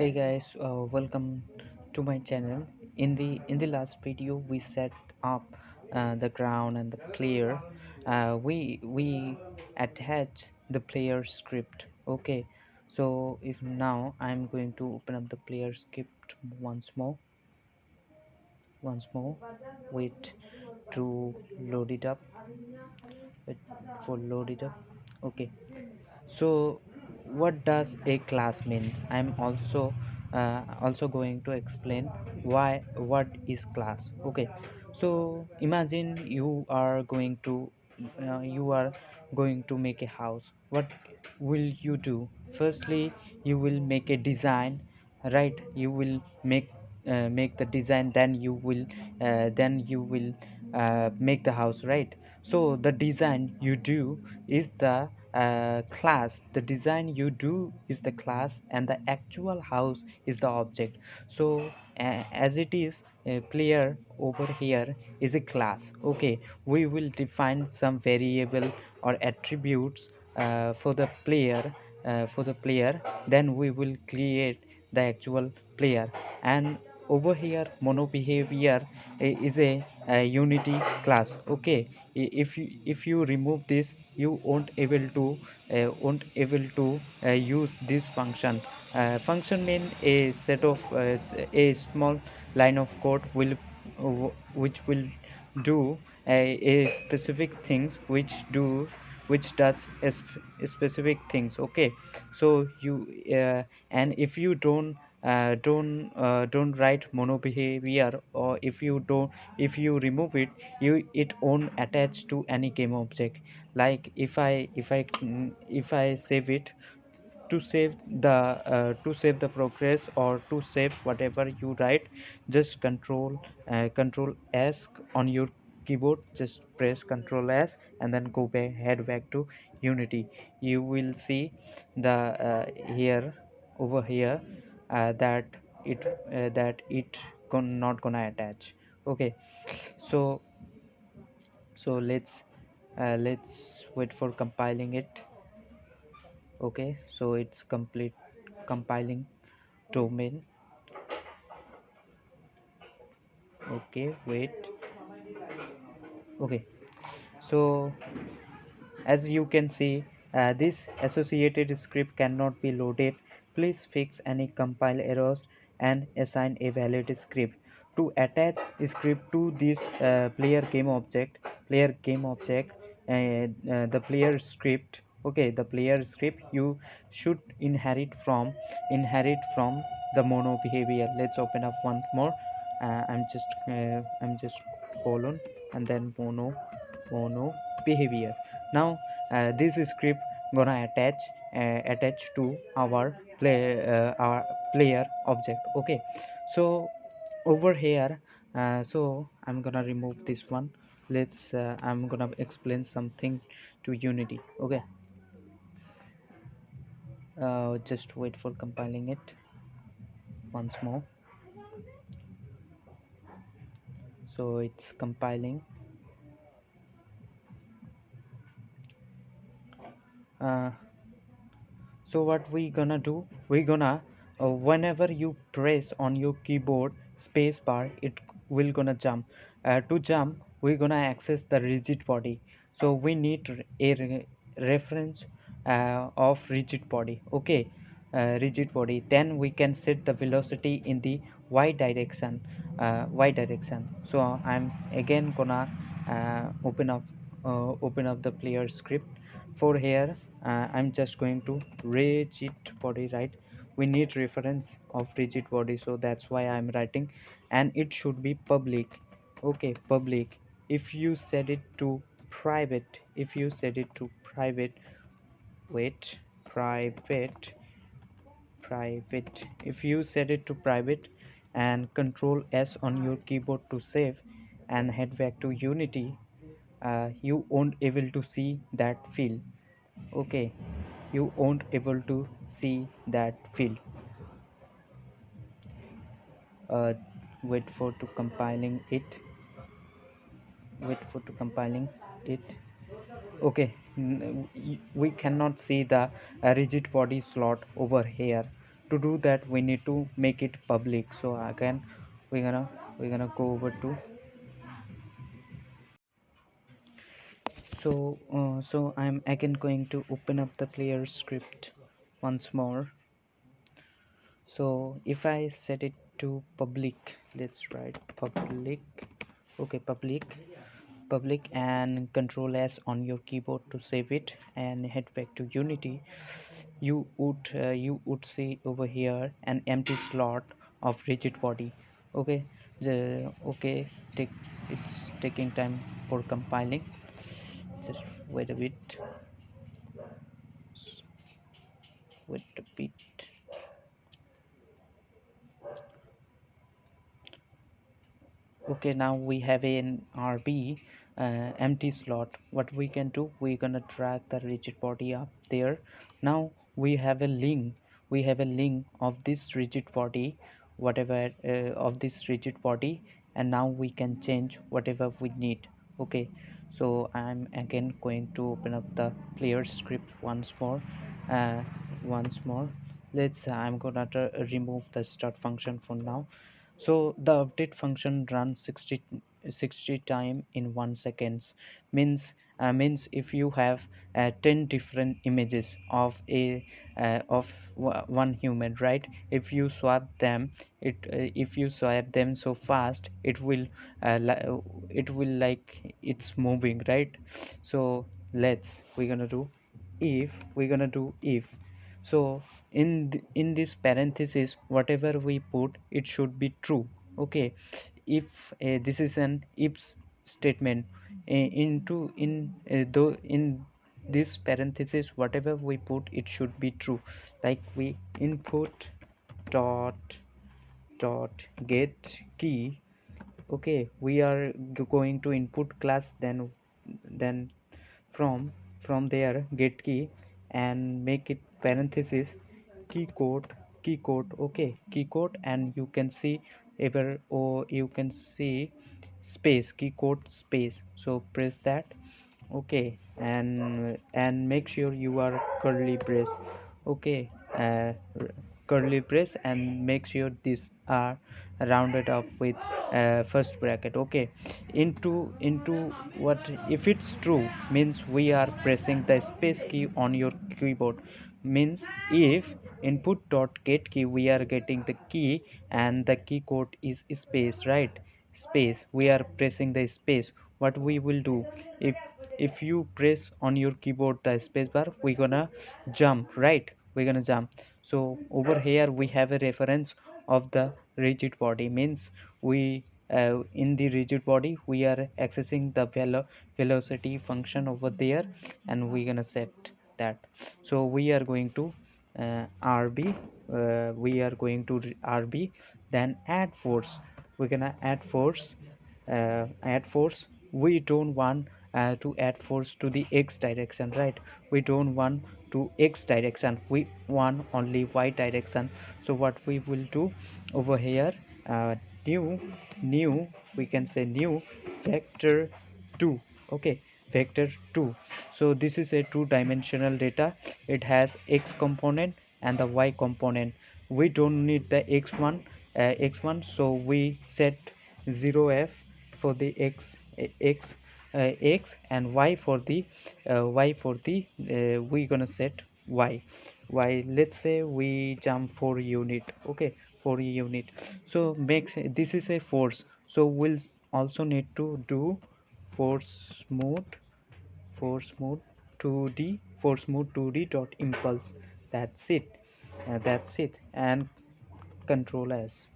Hey guys, welcome to my channel. In the last video, we set up the ground and the player. We attach the player script. Okay, so if now I'm going to open up the player script once more. Wait to load it up. Wait for load it up. Okay, so what does a class mean? I'm also going to explain why what is class. Okay, so imagine you are going to make a house. What will you do? Firstly, you will make a design, right? You will make the design, then you will make the house, right? So the design you do is the class. The design you do is the class, and the actual house is the object. So as it is, a player over here is a class. Okay, we will define some variable or attributes for the player, then we will create the actual player. And over here, mono behavior is a unity class. Okay, if you remove this, you won't able to use this function. Function mean a set of a small line of code which will do a specific things, which does specific things. Okay, so you and if you don't write mono behavior, or if you remove it, it won't attach to any game object. Like if I save it, to save the progress, or to save whatever you write, just control s on your keyboard. Just press control s and then head back to unity. You will see the here over here that it not gonna attach. Okay, so let's wait for compiling it. Okay, so it's complete compiling domain. Okay, wait. Okay, so as you can see, this associated script cannot be loaded. Please fix any compile errors and assign a valid script. To attach a script to this the player script. Okay, the player script you should inherit from the mono behavior. Let's open up once more. I'm just colon and then mono behavior. Now this script gonna attach to our player object. Okay, so over here, so I'm gonna remove this one. I'm gonna explain something to unity. Okay, just wait for compiling it once more. So it's compiling. uh, so what we gonna do, we gonna whenever you press on your keyboard space bar, it will gonna jump. To jump, we're gonna access the rigid body. So we need reference of rigid body. Okay, rigid body, then we can set the velocity in the y direction. So I'm again gonna open up the player script. For here, I'm just going to rigid body, right? We need reference of rigid body, so that's why I'm writing. And it should be public. Okay, public. If you set it to private, wait, private. If you set it to private and control s on your keyboard to save and head back to unity, you won't able to see that field. Okay, you won't able to see that field. uh, wait for to compiling it wait for to compiling it. Okay, we cannot see the rigid body slot over here. to do that we need to make it public. So again we're gonna go over to, so I'm again going to open up the player script once more. So if I set it to public, let's write public. Okay, public, and control S on your keyboard to save it and head back to Unity. You would see over here an empty slot of rigid body. Okay, okay, it's taking time for compiling. Just wait a bit. Wait a bit. Okay, now we have an RB empty slot. What we can do, we're gonna drag the rigid body up there. Now we have a link of this rigid body, whatever of this rigid body, and now we can change whatever we need. Okay, so I'm again going to open up the player script uh, once more. I'm gonna remove the start function for now. So the update function runs 60 time in 1 seconds. Means if you have 10 different images of one human, right? If you swap them so fast, it will like it's moving, right? So we're gonna do if. So in this parenthesis, whatever we put, it should be true. Okay, if this is an if statement, though in this parenthesis, whatever we put, it should be true. Like we input dot get key. Okay, we are going to input class, then from there get key, and make it parenthesis key code. Okay, key code, and you can see ever, or you can see space, key code space. So press that. Okay, and make sure you are curly brace. Okay, curly brace, and make sure these are rounded up with first bracket. Okay, into what if it's true, means we are pressing the space key on your keyboard. Means if input dot get key, we are getting the key, and the key code is space, right? Space, we are pressing the space. What we will do, if you press on your keyboard the space bar, we're gonna jump, right? We're gonna jump. So over here we have a reference of the rigid body. Means we in the rigid body we are accessing the velocity function over there, and we're gonna set that. So we are going to rb we are going to rb, then add force. We're gonna add force. We don't want to add force to the x direction, right? We don't want to x direction, we want only y direction. So what we will do over here, uh, new we can say new vector 2. Okay, vector 2. So this is a two-dimensional data. It has x component and the y component. We don't need the x1, so we set 0f for the x, and y for the we gonna set y. Let's say we jump 4 unit. Okay, 4 unit. So makes this is a force, so we'll also need to do force mode force mode 2d dot impulse. That's it. And control s.